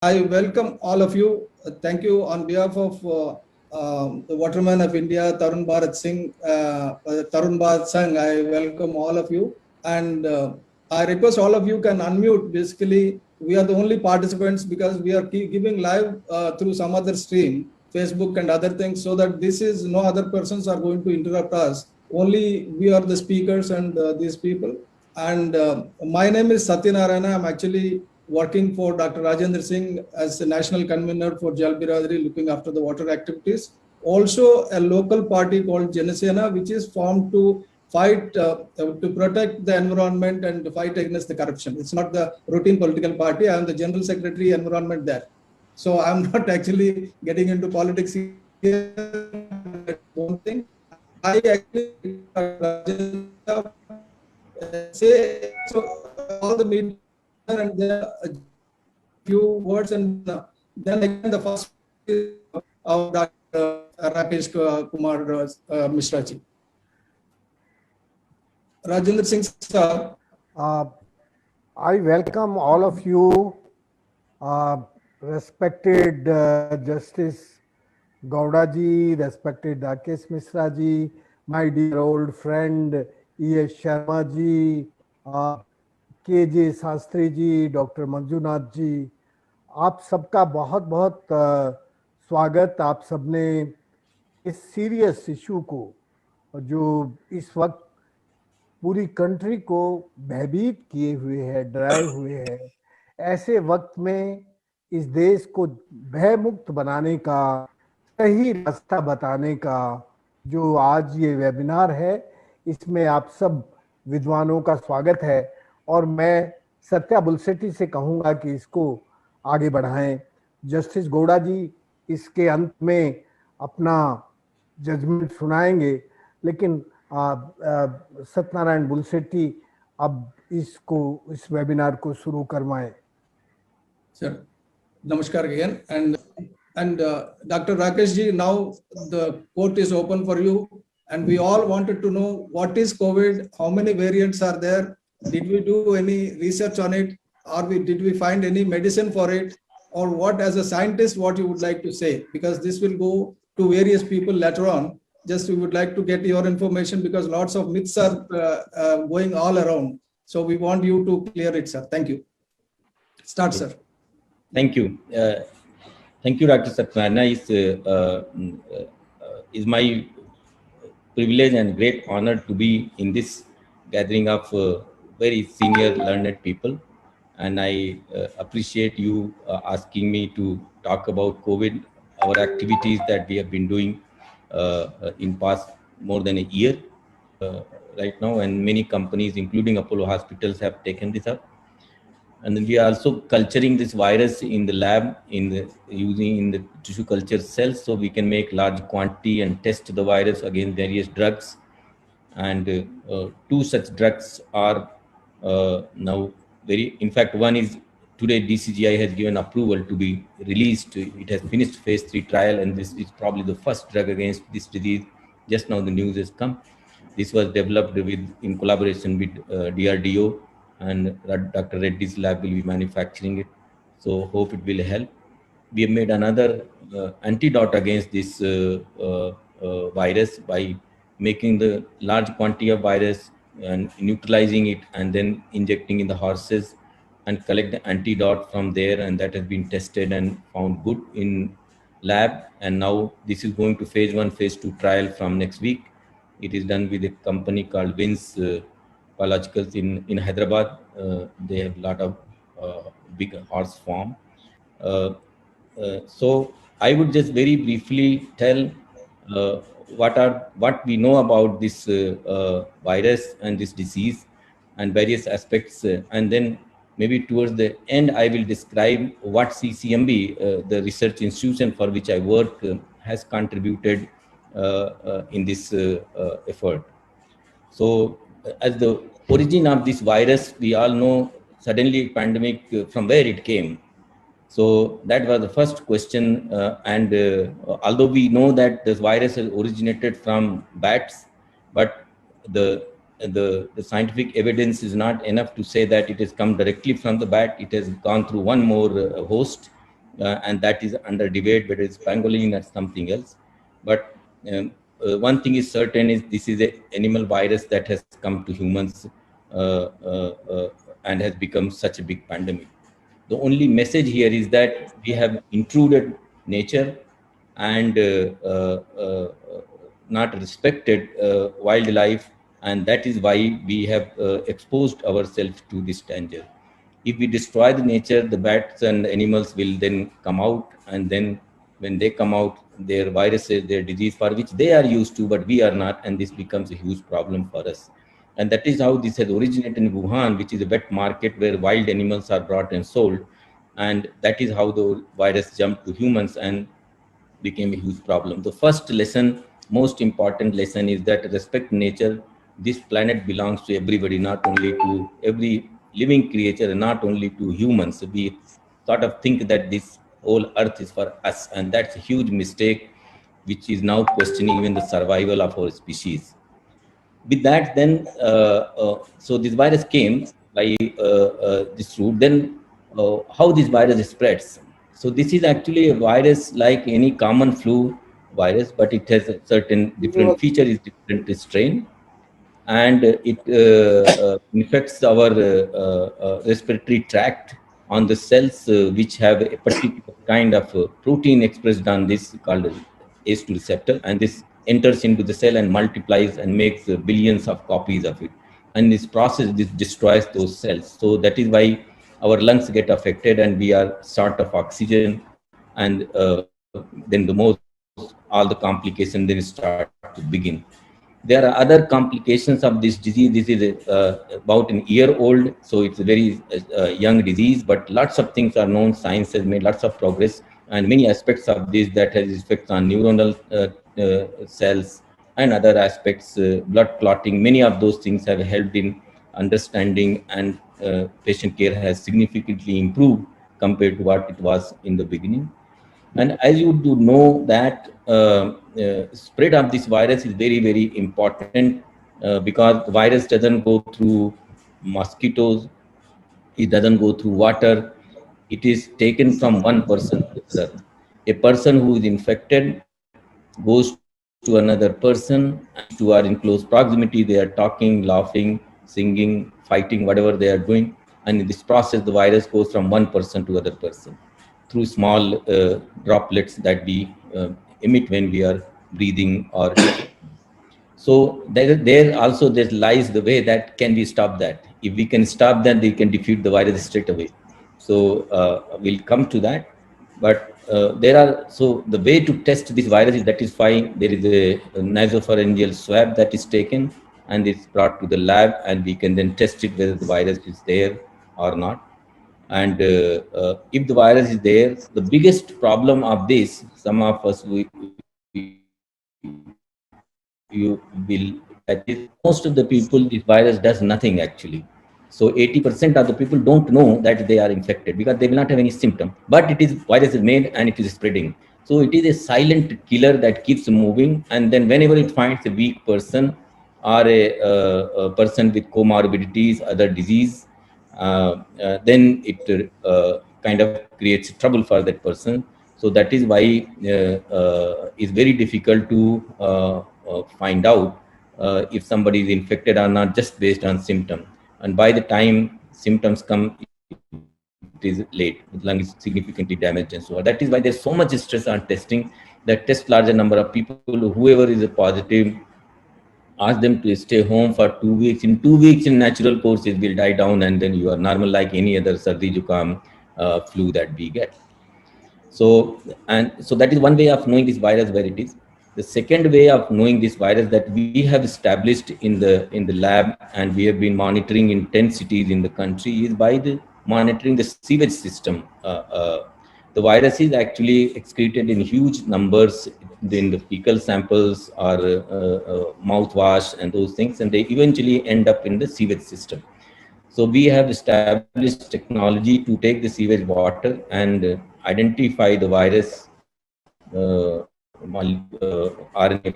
I welcome all of you. Thank you on behalf of the Waterman of India, Tarun Bharat Singh, Tarun Bharat Sangh. I welcome all of you, and I request all of you can unmute. Basically, we are the only participants because we are giving live through some other stream, Facebook and other things, so that this is no other persons are going to interrupt us. Only we are the speakers and these people. And my name is Satyanarayana. I'm actually working for Dr. Rajendra Singh as the national convener for Jal Biradari, looking after the water activities. Also, a local party called Janasena, which is formed to fight, to protect the environment and to fight against the corruption. It's not the routine political party. I am the general secretary environment there. So I'm not actually getting into politics here. One thing, I actually say so all the media and then a few words and then again the first of Dr. Rakesh Kumar Mishra ji. Rajendra Singh sir. I welcome all of you, respected Justice Gowda ji, respected Rakesh Mishra ji, my dear old friend E.S. Sharma ji, K.J. Shastri ji, doctor Manjunath ji, आप सबका बहुत बहुत स्वागत। आप सबने इस serious issue को जो इस वक्त पूरी कंट्री को भयभीत किए हुए है, डराए हुए है, ऐसे वक्त में इस देश को भय मुक्त बनाने का, सही रास्ता बताने का जो आज ये वेबिनार है, इसमें आप सब विद्वानों का स्वागत है। और मैं सत्या बुलसेट्टी से कहूँगा कि इसको आगे बढ़ाएं। जस्टिस गौड़ा जी इसके अंत में अपना जजमेंट सुनाएंगे, लेकिन सत्यनारायण बुलसेट्टी अब इस वेबिनार को शुरू करवाएं। Sir, namaskar again, and Dr. Rakesh ji, now the court is open for you, and we all wanted to know what is COVID, how many variants are there, did we do any research on it, or did we find any medicine for it, or what, as a scientist, what you would like to say, because this will go to various people later on. Just we would like to get your information because lots of myths are going all around. So we want you to clear it, sir. Thank you. Start, sir. Thank you. Thank you, Dr. Satyanarayana. It's my privilege and great honor to be in this gathering of very senior learned people. And I appreciate you asking me to talk about COVID, our activities that we have been doing in past more than a year right now, and many companies, including Apollo Hospitals, have taken this up. And then we are also culturing this virus in the lab, using the tissue culture cells, so we can make large quantity and test the virus against various drugs. And two such drugs are now in fact, one is today DCGI has given approval to be released. It has finished phase 3 trial, and this is probably the first drug against this disease. Just now the news has come. This was developed in collaboration with DRDO, and Dr. Reddy's lab will be manufacturing it. So hope it will help. We have made another antidote against this virus by making the large quantity of virus and neutralizing it and then injecting in the horses and collect the antidote from there, and that has been tested and found good in lab. And now this is going to phase 1, phase 2 trial from next week. It is done with a company called Vins Biologicals in Hyderabad. They have a lot of big horse farm. So I would just very briefly tell what we know about this virus and this disease and various aspects, and then maybe towards the end I will describe what CCMB, the research institution for which I work, has contributed in this effort. So as the origin of this virus, we all know suddenly pandemic, from where it came. So that was the first question. Although we know that this virus has originated from bats, but the scientific evidence is not enough to say that it has come directly from the bat. It has gone through one more host, and that is under debate whether it's pangolin or something else. But one thing is certain is this is an animal virus that has come to humans and has become such a big pandemic. The only message here is that we have intruded nature and not respected wildlife, and that is why we have exposed ourselves to this danger. If we destroy the nature, the bats and animals will then come out, and then when they come out, their viruses, their disease for which they are used to, but we are not, and this becomes a huge problem for us. And that is how this has originated in Wuhan, which is a wet market where wild animals are brought and sold. And that is how the virus jumped to humans and became a huge problem. The first lesson, most important lesson, is that respect nature. This planet belongs to everybody, not only to every living creature, and not only to humans. We sort of think that this whole earth is for us, and that's a huge mistake, which is now questioning even the survival of our species. With that, then, so this virus came by this route. Then, how this virus spreads? So this is actually a virus like any common flu virus, but it has a certain different feature, is different strain, and it infects our respiratory tract on the cells which have a particular kind of protein expressed on this called ACE2 receptor, and this enters into the cell and multiplies and makes billions of copies of it. And this process, this destroys those cells. So that is why our lungs get affected and we are short of oxygen, and then all the complications then start to begin. There are other complications of this disease. This is about an year old, so it's a very young disease, but lots of things are known. Science has made lots of progress, and many aspects of this that has effects on neuronal cells and other aspects, blood clotting. Many of those things have helped in understanding, and patient care has significantly improved compared to what it was in the beginning. And as you do know that spread of this virus is very, very important because the virus doesn't go through mosquitoes, it doesn't go through water, it is taken from one person to another. A person who is infected goes to another person, and these two are in close proximity, they are talking, laughing, singing, fighting, whatever they are doing. And in this process, the virus goes from one person to other person through small droplets that we emit when we are breathing or so there also there lies the way that can we stop that. If we can stop that, they can defeat the virus straight away. So we'll come to that. But there are, so the way to test this virus is, that is fine. There is a nasopharyngeal swab that is taken and it's brought to the lab, and we can then test it whether the virus is there or not. And if the virus is there, the biggest problem of this, some of us you will, that is, most of the people, this virus does nothing actually. So 80% of the people don't know that they are infected because they will not have any symptom. But it is, virus is made and it is spreading. So it is a silent killer that keeps moving. And then whenever it finds a weak person or a person with comorbidities, other disease, then it kind of creates trouble for that person. So that is why it's very difficult to find out if somebody is infected or not just based on symptom. And by the time symptoms come, it is late. The lung is significantly damaged and so on. That is why there's so much stress on testing, that test larger number of people. Whoever is a positive, ask them to stay home for 2 weeks. In 2 weeks, in natural course, it will die down, and then you are normal like any other sardi jukam flu that we get. So, and so that is one way of knowing this virus where it is. The second way of knowing this virus that we have established in the lab, and we have been monitoring in 10 cities in the country, is by the monitoring the sewage system. The virus is actually excreted in huge numbers in the fecal samples or mouthwash and those things, and they eventually end up in the sewage system. So we have established technology to take the sewage water and identify the virus RNA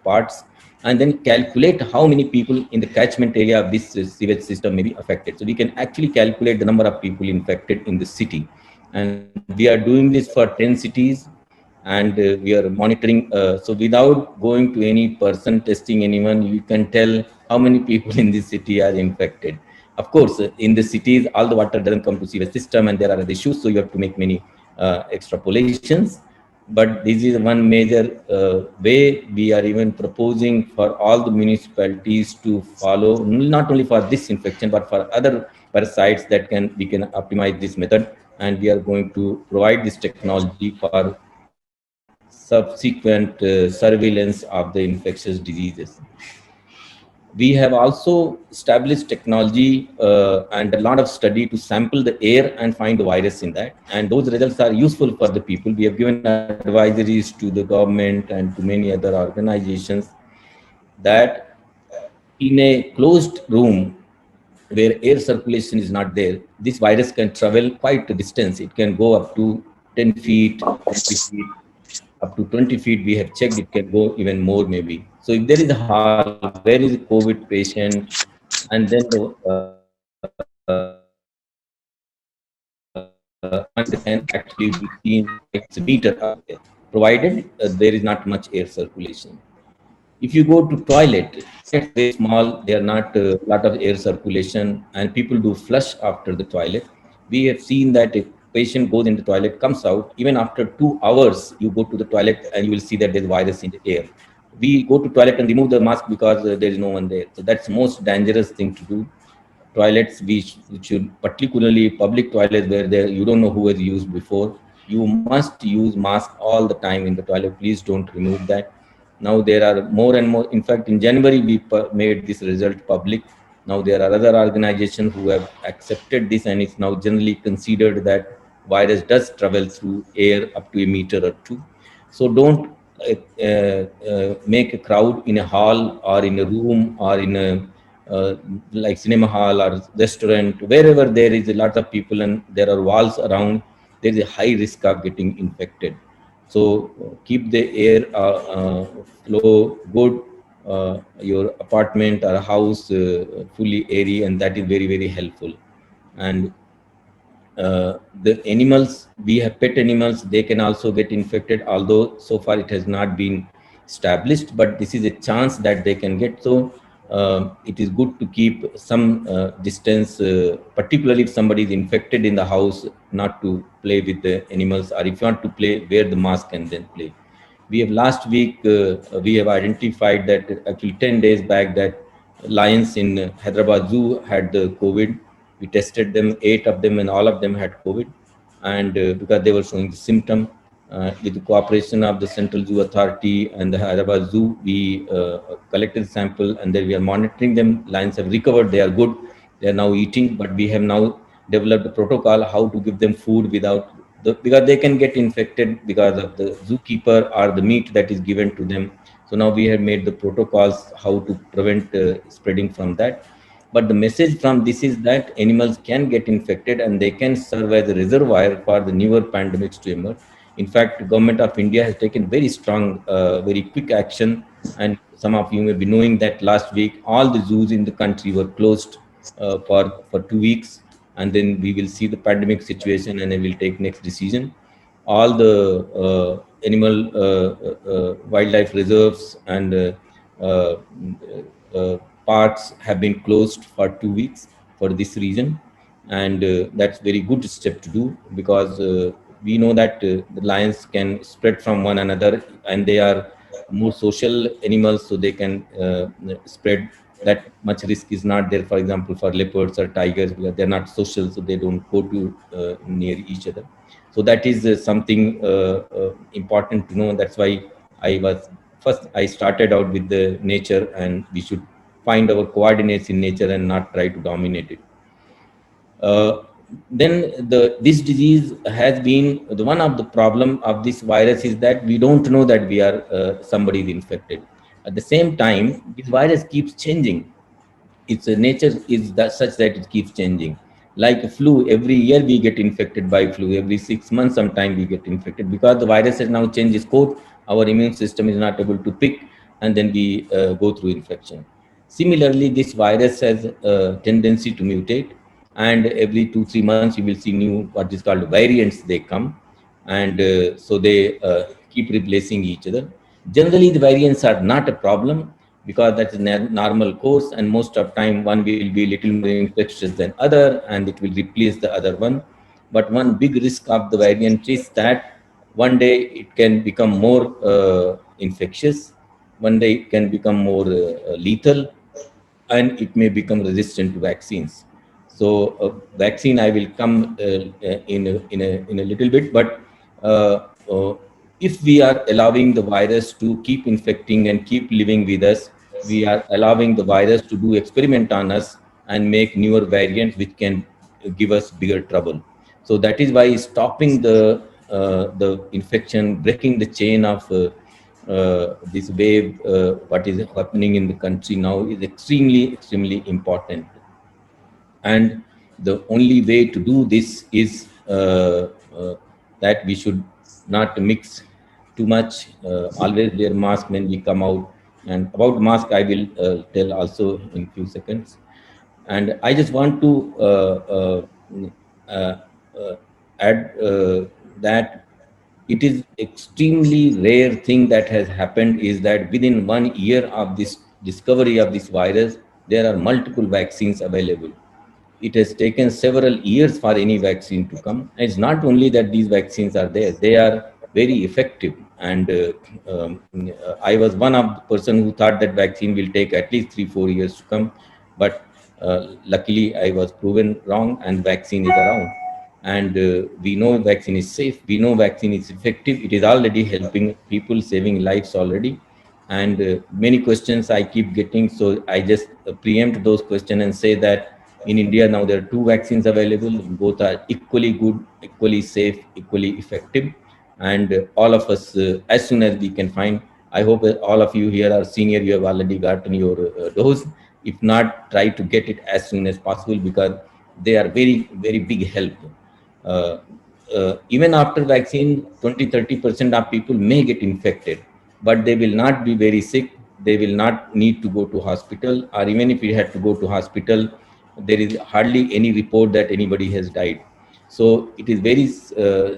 parts, and then calculate how many people in the catchment area of this sewage system may be affected. So we can actually calculate the number of people infected in the city. And we are doing this for 10 cities, and we are monitoring. So without going to any person testing anyone, you can tell how many people in this city are infected. Of course, in the cities, all the water doesn't come to sewage system, and there are other issues, so you have to make many extrapolations. But this is one major way we are even proposing for all the municipalities to follow, not only for this infection, but for other parasites that we can optimize this method. And we are going to provide this technology for subsequent surveillance of the infectious diseases. We have also established technology and a lot of study to sample the air and find the virus in that. And those results are useful for the people. We have given advisories to the government and to many other organizations that in a closed room where air circulation is not there, this virus can travel quite a distance. It can go up to 10 feet, 20 feet, up to 20 feet. We have checked, it can go even more maybe. So if there is a hall, where is a COVID patient, and then the one can actually be seen X meter up there, provided there is not much air circulation. If you go to toilet, it's very small, they are not a lot of air circulation, and people do flush after the toilet. We have seen that if patient goes in the toilet, comes out, even after 2 hours, you go to the toilet and you will see that there's virus in the air. We go to toilet and remove the mask because there is no one there. So that's most dangerous thing to do. Toilets, we should, particularly public toilets where there you don't know who has used before, you must use mask all the time in the toilet. Please don't remove that. Now there are more and more. In fact, in January we made this result public. Now there are other organizations who have accepted this, and it's now generally considered that virus does travel through air up to a meter or two. So don't make a crowd in a hall or in a room or in a like cinema hall or restaurant, wherever there is a lot of people and there are walls around, there is a high risk of getting infected. So keep the air flow good, your apartment or house fully airy, and that is very, very helpful. And the animals, we have pet animals, they can also get infected, although so far it has not been established, but this is a chance that they can get. So it is good to keep some distance, particularly if somebody is infected in the house, not to play with the animals, or if you want to play, wear the mask and then play. We have last week, we have identified that actually 10 days back that lions in Hyderabad Zoo had the COVID. We tested them, 8 of them, and all of them had COVID. And because they were showing the symptom, with the cooperation of the Central Zoo Authority and the Hyderabad Zoo, we collected sample and then we are monitoring them. Lions have recovered, they are good, they are now eating, but we have now developed a protocol how to give them food without because they can get infected because of the zookeeper or the meat that is given to them. So now we have made the protocols how to prevent spreading from that. But the message from this is that animals can get infected and they can serve as a reservoir for the newer pandemics to emerge. In fact, Government of India has taken very strong, very quick action. And some of you may be knowing that last week, all the zoos in the country were closed for 2 weeks. And then we will see the pandemic situation and then we'll take next decision. All the animal wildlife reserves and parks have been closed for 2 weeks for this reason. And that's very good step to do, because we know that the lions can spread from one another and they are more social animals, so they can spread. That much risk is not there, for example, for leopards or tigers, because they're not social, so they don't go to near each other. So that is something important to know. That's why I started out with the nature, and we should find our coordinates in nature and not try to dominate it. Then this disease has been one of the problem of this virus is that we don't know that we are somebody is infected. At the same time, this virus keeps changing. Its nature is such that it keeps changing. Like flu, every year we get infected by flu. Every 6 months, sometime we get infected because the virus has now changed its code. Our immune system is not able to pick, and then we go through infection. Similarly, this virus has a tendency to mutate. and every 2-3 months you will see new what is called variants they come, and so they keep replacing each other. Generally the variants are not a problem because that is normal course, and most of time one will be little more infectious than other and it will replace the other one. But one big risk of the variant is that one day it can become more infectious, one day it can become more lethal, and it may become resistant to vaccines. So vaccine I will come in a little bit, but if we are allowing the virus to keep infecting and keep living with us, we are allowing the virus to do experiment on us and make newer variants which can give us bigger trouble. So that is why stopping the infection, breaking the chain of this wave, what is happening in the country now is extremely important. And the only way to do this is that we should not mix too much, always wear mask when we come out. And about mask I will tell also in few seconds. And I just want to uh, uh, add that it is extremely rare thing that has happened is that within 1 year of this discovery of this virus, there are multiple vaccines available. It has taken several years for any vaccine to come. And it's not only that these vaccines are there, they are very effective. And I was one of the person who thought that vaccine will take at least 3-4 years to come. But luckily I was proven wrong and vaccine is around. And we know vaccine is safe. We know vaccine is effective. It is already helping people, saving lives already. And many questions I keep getting. So I just preempt those questions and say that in India now there are 2 vaccines available. Both are equally good, equally safe, equally effective. And all of us, as soon as we can find, I hope all of you here are senior, you have already gotten your dose. If not, try to get it as soon as possible because they are very big help. Even after vaccine, 20-30% of people may get infected, but they will not be very sick. They will not need to go to hospital, or even if you had to go to hospital, there is hardly any report that anybody has died. So it is very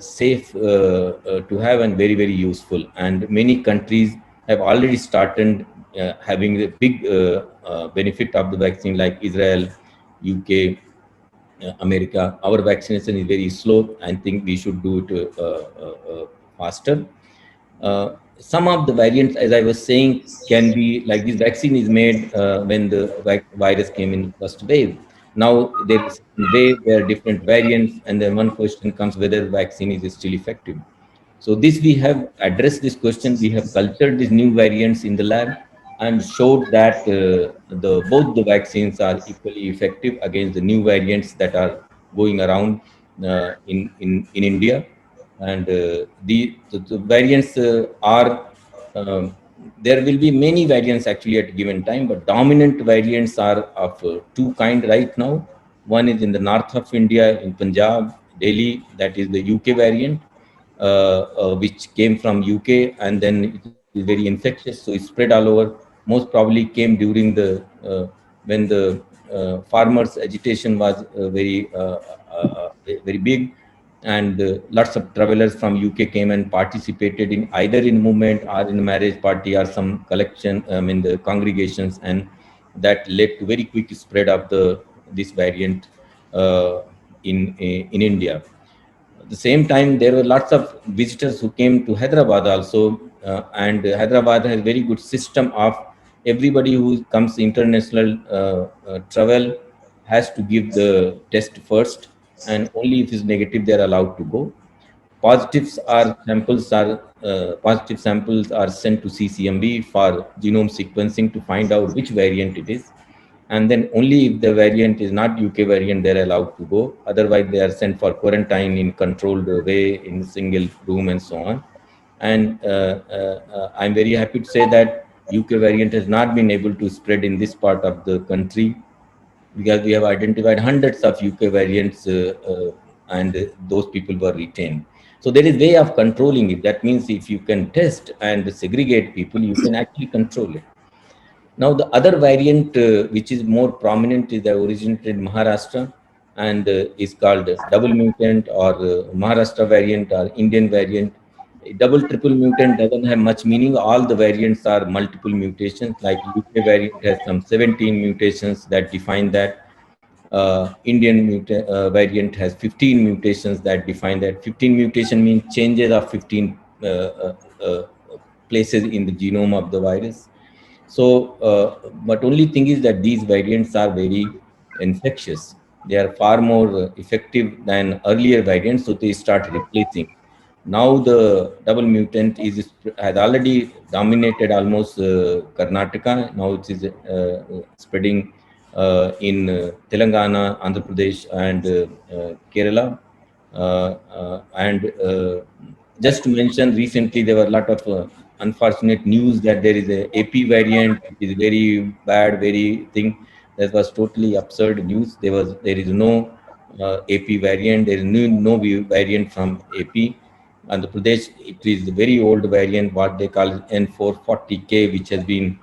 safe to have and very useful. And many countries have already started having a big benefit of the vaccine, like Israel, UK, America. Our vaccination is very slow. I think we should do it faster. Some of the variants, as I was saying, can be like this vaccine is made when the virus came in first wave. Now there is wave, there are different variants, and then one question comes whether vaccine is still effective. So this we have addressed this question. We have cultured these new variants in the lab and showed that both the vaccines are equally effective against the new variants that are going around in India. And the variants are there will be many variants actually at a given time, but dominant variants are of 2 kinds right now. One is in the north of India, in Punjab, Delhi, that is the UK variant, which came from UK, and then it is very infectious, so it spread all over. Most probably came during the when the farmers' agitation was very big, and lots of travelers from UK came and participated in either in movement or in a marriage party or some collection in the congregations, and that led to very quick spread of this variant in India. At the same time, there were lots of visitors who came to Hyderabad also, and Hyderabad has very good system of everybody who comes international travel has to give the test first, and only if it's negative they are allowed to go. Positive samples are sent to CCMB for genome sequencing to find out which variant it is, and then only if the variant is not UK variant they're allowed to go. Otherwise they are sent for quarantine in controlled way in single room and so on. And I'm very happy to say that UK variant has not been able to spread in this part of the country because we have identified hundreds of UK variants and those people were retained. So there is way of controlling it. That means if you can test and segregate people, you can actually control it. Now, the other variant, which is more prominent, is the originated in Maharashtra. and is called double mutant or Maharashtra variant or Indian variant. Double triple mutant doesn't have much meaning. All the variants are multiple mutations. Like UK variant has some 17 mutations that define that. Variant has 15 mutations that define that. 15 mutation means changes of 15 uh, places in the genome of the virus. So, but only thing is that these variants are very infectious. They are far more effective than earlier variants, so they start replacing. Now the double mutant has already dominated almost Karnataka. Now it is spreading in Telangana, Andhra Pradesh, and Kerala. And just to mention, recently there were a lot of unfortunate news that there is a AP variant, which is very bad, very thing. That was totally absurd news. There is no AP variant. There is no variant from AP. Andhra Pradesh, it is a very old variant, what they call N440K, which has been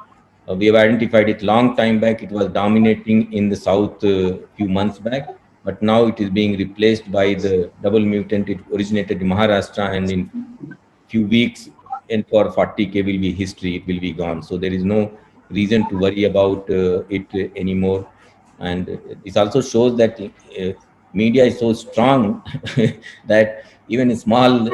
we have identified it long time back. It was dominating in the south few months back, but now it is being replaced by the double mutant. It originated in Maharashtra, and in few weeks, N440K will be history. It will be gone. So there is no reason to worry about it anymore. And this also shows that media is so strong that even a small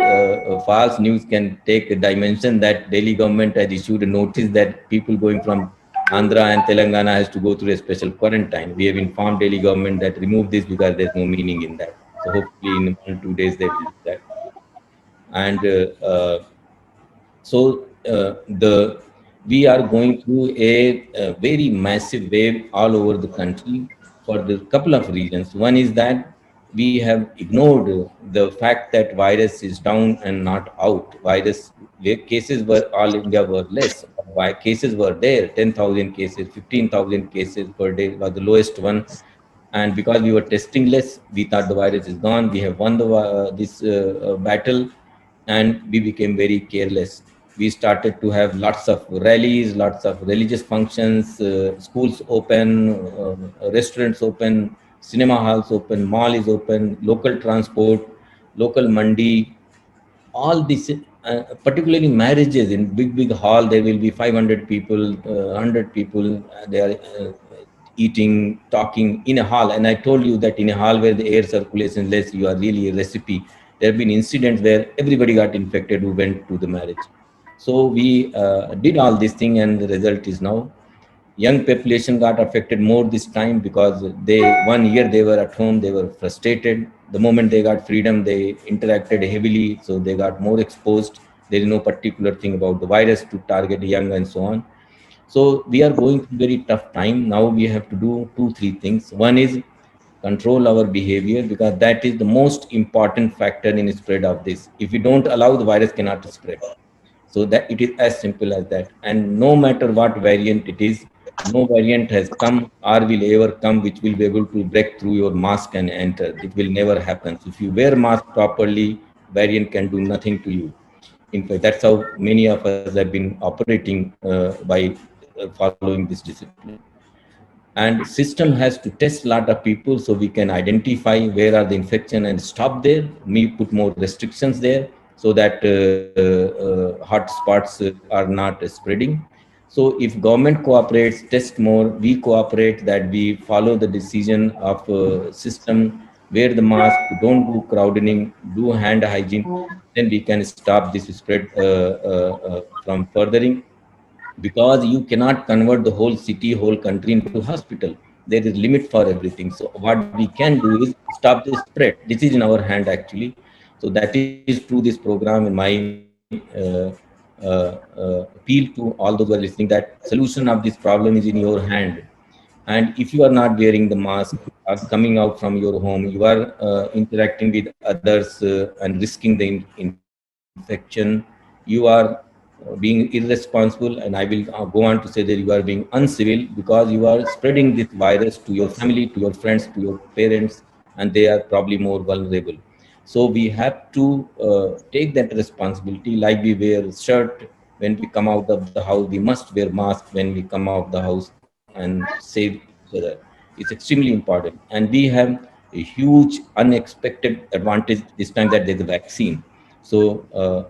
false news can take a dimension that Delhi government has issued a notice that people going from Andhra and Telangana has to go through a special quarantine. We have informed Delhi government that remove this because there's no meaning in that. So hopefully in 1 or 2 days they will do that. And so the we are going through a very massive wave all over the country for the couple of reasons. One is that we have ignored the fact that virus is down and not out. Cases were all India were less. Why cases were there? 10,000 cases, 15,000 cases per day was the lowest one. And because we were testing less, we thought the virus is gone. We have won this battle, and we became very careless. We started to have lots of rallies, lots of religious functions, schools open, restaurants open, cinema halls open, mall is open, local transport, local mandi, all this, particularly marriages in big hall, there will be 500 people, 100 people, they are eating, talking in a hall. And I told you that in a hall where the air circulation is less, you are really a recipe. There have been incidents where everybody got infected who went to the marriage. So we did all this thing, and the result is now young population got affected more this time because 1 year they were at home, they were frustrated. The moment they got freedom, they interacted heavily, so they got more exposed. There is no particular thing about the virus to target young and so on. So we are going through very tough time. Now we have to do 2 3 things. One is control our behavior, because that is the most important factor in the spread of this. If we don't allow, the virus cannot spread. So that it is as simple as that. And no matter what variant it is, no variant has come or will ever come which will be able to break through your mask and enter. It will never happen. So if you wear mask properly, variant can do nothing to you. In fact, that's how many of us have been operating by following this discipline. And system has to test a lot of people so we can identify where are the infection and stop there. We put more restrictions there so that hot spots are not spreading. So if government cooperates, test more, we cooperate, that we follow the decision of system, wear the mask, don't do crowding, do hand hygiene, then we can stop this spread from furthering. Because you cannot convert the whole city, whole country into hospital. There is limit for everything. So what we can do is stop the spread. This is in our hand actually. So that is through this program, in my appeal to all those who are listening, that solution of this problem is in your hand. And if you are not wearing the mask, are coming out from your home, you are interacting with others and risking the infection, you are being irresponsible, and I will go on to say that you are being uncivil, because you are spreading this virus to your family, to your friends, to your parents, and they are probably more vulnerable. So we have to take that responsibility. Like we wear shirt when we come out of the house, we must wear mask when we come out of the house and save each other. It's extremely important. And we have a huge unexpected advantage this time, that there's a vaccine. So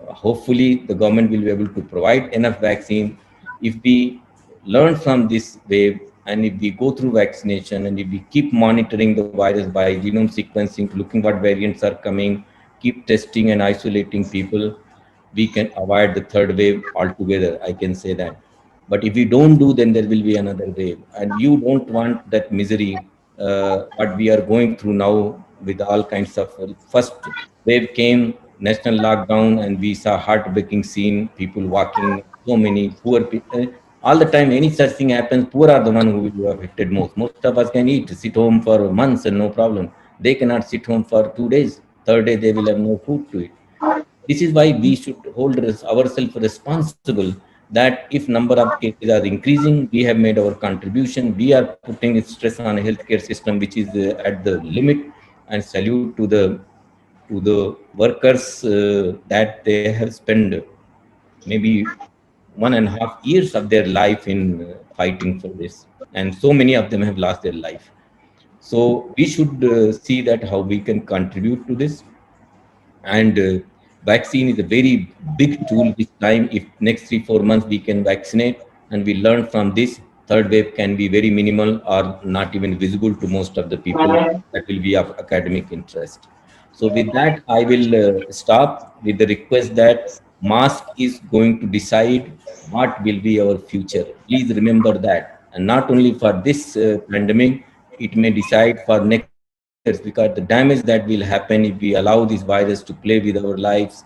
hopefully the government will be able to provide enough vaccine. If we learn from this wave, and if we go through vaccination, and if we keep monitoring the virus by genome sequencing, looking what variants are coming, keep testing and isolating people, we can avoid the third wave altogether. I can say that. But if we don't do, then there will be another wave, and you don't want that misery. What we are going through now with all kinds of first wave came, national lockdown, and we saw heartbreaking scene, people walking, so many poor people. All the time, any such thing happens, poor are the one who will be affected most. Most of us can eat, sit home for months and no problem. They cannot sit home for 2 days. Third day, they will have no food to eat. This is why we should hold ourselves responsible, that if number of cases are increasing, we have made our contribution. We are putting stress on a healthcare system which is at the limit, and salute to the workers that they have spent maybe 1.5 years of their life in fighting for this, and so many of them have lost their life. So we should see that how we can contribute to this. And vaccine is a very big tool this time. If next 3-4 months we can vaccinate, and we learn from this, third wave can be very minimal or not even visible to most of the people that will be of academic interest. So with that, I will stop with the request that mask is going to decide what will be our future. Please remember that. And not only for this pandemic, it may decide for next years, because the damage that will happen if we allow this virus to play with our lives,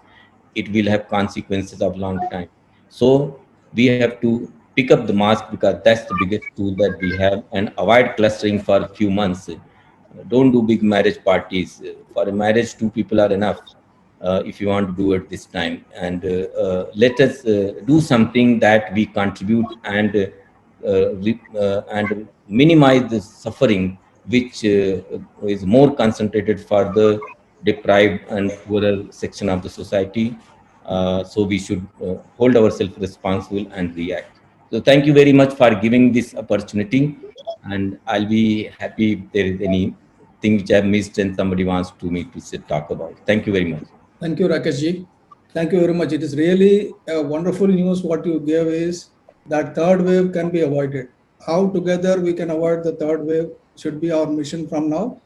it will have consequences of long time. So we have to pick up the mask, because that's the biggest tool that we have, and avoid clustering for a few months. Don't do big marriage parties. For a marriage, 2 people are enough. If you want to do it this time, and let us do something that we contribute, and minimize the suffering, which is more concentrated for the deprived and poorer section of the society. So we should hold ourselves responsible and react. So thank you very much for giving this opportunity, and I'll be happy if there is anything which I've missed and somebody wants to me to talk about. Thank you very much. Thank you, Rakesh ji. Thank you very much. It is really a wonderful news. What you gave is that third wave can be avoided. How together we can avoid the third wave should be our mission from now.